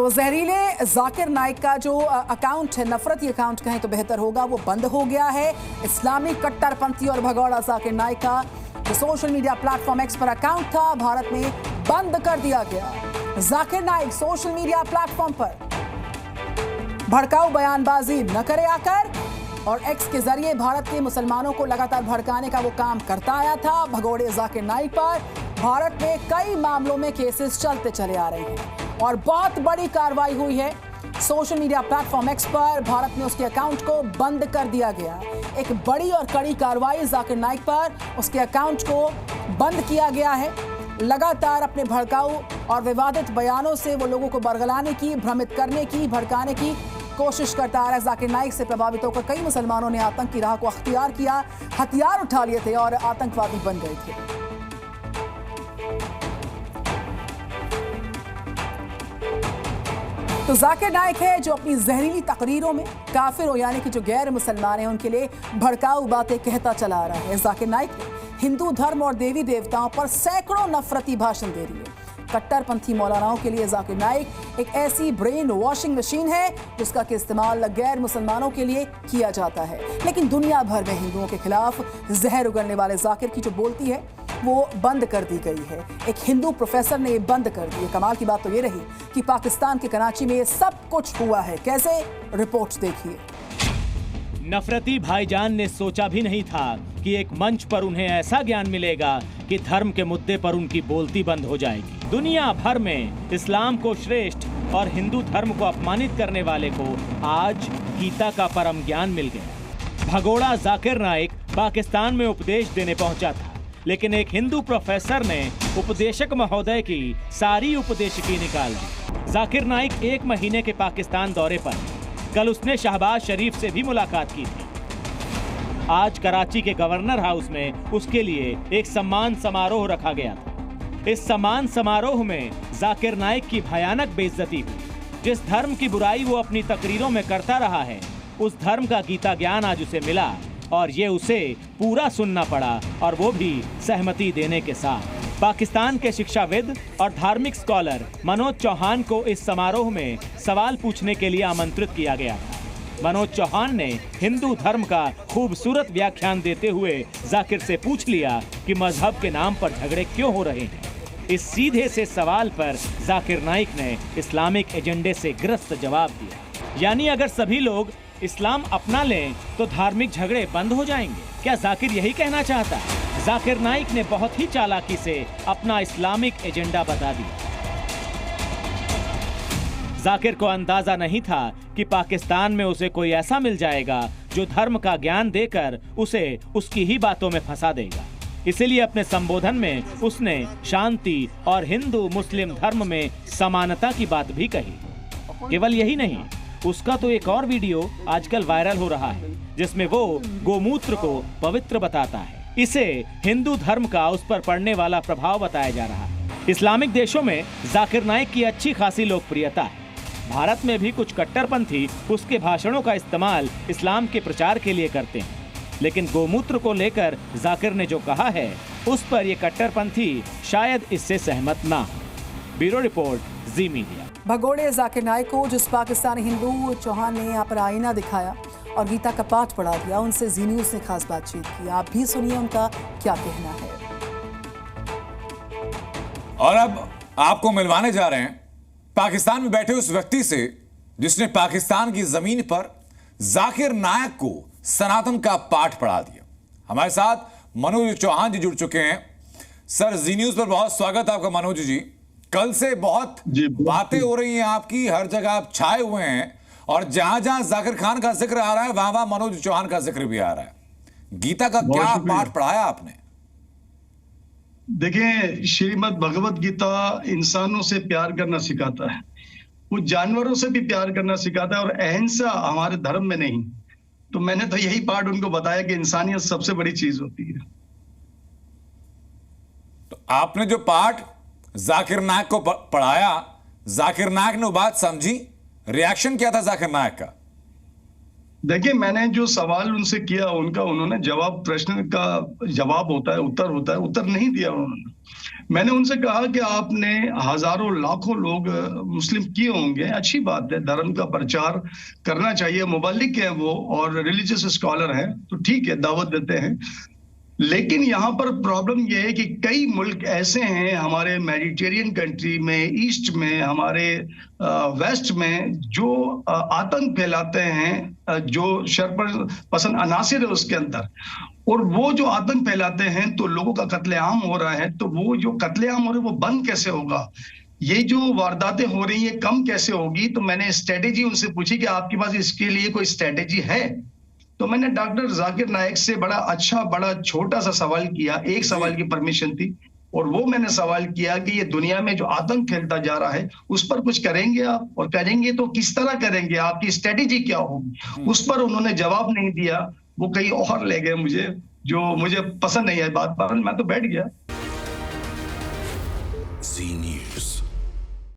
तो जहरीले जाकिर नाइक का जो अकाउंट है, नफरती अकाउंट कहें तो बेहतर होगा, वो बंद हो गया है। इस्लामिक कट्टरपंथी और भगौड़ा जाकिर नाइक का जो सोशल मीडिया प्लेटफॉर्म एक्स पर अकाउंट था, भारत में बंद कर दिया गया। Zakir Naik social media platform पर भड़काऊ बयानबाजी न करे आकर और एक्स के जरिए भारत के मुसलमानों को लगातार भड़काने का वो काम करता आया था। भगौड़े जाकिर नाइक पर भारत में कई मामलों में केसेस चलते चले आ रहे हैं और बहुत बड़ी कार्रवाई हुई है। सोशल मीडिया प्लेटफॉर्म एक्स पर भारत में उसके अकाउंट को बंद कर दिया गया। एक बड़ी और कड़ी कार्रवाई जाकिर नाइक पर, उसके अकाउंट को बंद किया गया है। लगातार अपने भड़काऊ और विवादित बयानों से वो लोगों को बरगलाने की, भ्रमित करने की, भड़काने की कोशिश करता आ रहा है। जाकिर नाइक से प्रभावित होकर कई मुसलमानों ने आतंक की राह को अख्तियार किया, हथियार उठा लिए थे और आतंकवादी बन गए थे। तो जाकिर नाइक है जो अपनी जहरीली तकरीरों में काफिर हो यानी कि जो गैर मुसलमान हैं उनके लिए भड़काऊ बातें कहता चला आ रहा है। जाकिर नाइक हिंदू धर्म और देवी देवताओं पर सैकड़ों नफरती भाषण दे रही है। कट्टरपंथी मौलानाओं के लिए जाकिर नाइक एक ऐसी ब्रेन वॉशिंग मशीन है जिसका कि इस्तेमाल गैर मुसलमानों के लिए किया जाता है। लेकिन दुनिया भर में हिंदुओं के खिलाफ जहर उगलने वाले जाकिर की जो बोलती है वो बंद कर दी गई है। एक हिंदू प्रोफेसर ने ये बंद कर दी है। कमाल की बात तो ये रही कि पाकिस्तान के कराची में ये सब कुछ हुआ है। कैसे, रिपोर्ट देखिए। नफरती भाईजान ने सोचा भी नहीं था कि एक मंच पर उन्हें ऐसा ज्ञान मिलेगा कि धर्म के मुद्दे पर उनकी बोलती बंद हो जाएगी। दुनिया भर में इस्लाम को श्रेष्ठ और हिंदू धर्म को अपमानित करने वाले को आज गीता का परम ज्ञान मिल गया। भगोड़ा जाकिर नाइक पाकिस्तान में उपदेश देने पहुंचा था, लेकिन एक हिंदू प्रोफेसर ने उपदेशक महोदय की सारी उपदेशकी निकाल दी। जाकिर नाइक 1 महीने के पाकिस्तान दौरे पर, कल उसने शहबाज शरीफ से भी मुलाकात की थी। आज कराची के गवर्नर हाउस में उसके लिए एक सम्मान समारोह रखा गया था। इस सम्मान समारोह में जाकिर नाइक की भयानक बेइज्जती हुई। जिस धर्म की बुराई वो अपनी तकरीरों में करता रहा है, उस धर्म का गीता ज्ञान आज उसे मिला और ये उसे पूरा सुनना पड़ा, और वो भी सहमति देने के साथ। पाकिस्तान के शिक्षाविद और धार्मिक स्कॉलर मनोज चौहान को इस समारोह में सवाल पूछने के लिए आमंत्रित किया गया था। मनोज चौहान ने हिंदू धर्म का खूबसूरत व्याख्यान देते हुए जाकिर से पूछ लिया कि मजहब के नाम पर झगड़े क्यों हो रहे हैं। इस सीधे से सवाल पर जाकिर नाइक ने इस्लामिक एजेंडे से ग्रस्त जवाब दिया। यानी अगर सभी लोग इस्लाम अपना लें तो धार्मिक झगड़े बंद हो जाएंगे। क्या जाकिर यही कहना चाहता है? जाकिर नाइक ने बहुत ही चालाकी से अपना इस्लामिक एजेंडा बता दिया। जाकिर को अंदाजा नहीं था कि पाकिस्तान में उसे कोई ऐसा मिल जाएगा जो धर्म का ज्ञान देकर उसे उसकी ही बातों में फंसा देगा। इसीलिए अपने संबोधन में उसने शांति और हिंदू मुस्लिम धर्म में समानता की बात भी कही। केवल यही नहीं, उसका तो एक और वीडियो आजकल वायरल हो रहा है जिसमें वो गोमूत्र को पवित्र बताता है। इसे हिंदू धर्म का उस पर पड़ने वाला प्रभाव बताया जा रहा है। इस्लामिक देशों में जाकिर नाइक की अच्छी खासी लोकप्रियता है। भारत में भी कुछ कट्टरपंथी उसके भाषणों का इस्तेमाल इस्लाम के प्रचार के लिए करते हैं, लेकिन गोमूत्र को लेकर जाकिर ने जो कहा है उस पर ये कट्टरपंथी शायद इससे सहमत ना हो। ब्यूरो रिपोर्ट, जी मीडिया। भगोड़े जाकिर नाइक को जिस पाकिस्तानी हिंदू चौहान ने यहाँ पर आईना दिखाया और गीता का पाठ पढ़ा दिया, उनसे जी न्यूज़ ने खास बातचीत की। आप भी सुनिए उनका क्या कहना है। और अब आपको मिलवाने जा रहे हैं पाकिस्तान में बैठे उस व्यक्ति से जिसने पाकिस्तान की जमीन पर जाकिर नाइक को सनातन का पाठ पढ़ा दिया। हमारे साथ मनोज चौहान जी जुड़ चुके हैं। सर, जी न्यूज़ पर बहुत स्वागत है आपका मनोज जी। कल से बहुत बातें हो रही हैं आपकी, हर जगह आप छाए हुए हैं और जहां जहां जाकिर खान का जिक्र आ रहा है वहां वहां मनोज चौहान का जिक्र भी आ रहा है। गीता का क्या पाठ पढ़ाया आपने? देखिए, श्रीमद् भगवत गीता इंसानों से प्यार करना सिखाता है, वो जानवरों से भी प्यार करना सिखाता है और अहिंसा हमारे धर्म में नहीं। तो मैंने तो यही पाठ उनको बताया कि इंसानियत सबसे बड़ी चीज होती है। तो आपने जो पाठ जाकिर नाइक को पढ़ाया, जाकिर नाइक ने वो बात समझी? रिएक्शन क्या था जाकिर नाइक का? देखिए, मैंने जो सवाल उनसे किया उनका उन्होंने प्रश्न का जवाब होता है, उत्तर नहीं दिया उन्होंने। मैंने उनसे कहा कि आपने हजारों लाखों लोग मुस्लिम किए होंगे, अच्छी बात है, धर्म का प्रचार करना चाहिए, मुबल्लिग है वो और रिलीजियस स्कॉलर हैं, तो ठीक है, दावत देते हैं। लेकिन यहाँ पर प्रॉब्लम यह है कि कई मुल्क ऐसे हैं हमारे मेडिटेरियन कंट्री में, ईस्ट में, हमारे वेस्ट में, जो आतंक फैलाते हैं, जो शर पसंद अनासिर है उसके अंदर, और वो जो आतंक फैलाते हैं तो लोगों का कत्लेआम हो रहा है, तो वो जो कत्लेआम हो रहा है वो बंद कैसे होगा? ये जो वारदातें हो रही है कम कैसे होगी? तो मैंने स्ट्रेटेजी उनसे पूछी कि आपके पास इसके लिए कोई स्ट्रेटेजी है? तो मैंने डॉक्टर जाकिर नाइक से बड़ा छोटा सा सवाल किया, एक सवाल की परमिशन थी, और वो मैंने सवाल किया कि ये दुनिया में जो आतंक फैलता जा रहा है उस पर कुछ करेंगे आप, और करेंगे तो किस तरह करेंगे, आपकी स्ट्रेटेजी क्या होगी? उस पर उन्होंने जवाब नहीं दिया, वो कहीं और ले गए मुझे, जो मुझे पसंद नहीं है बात पर, मैं तो बैठ गया।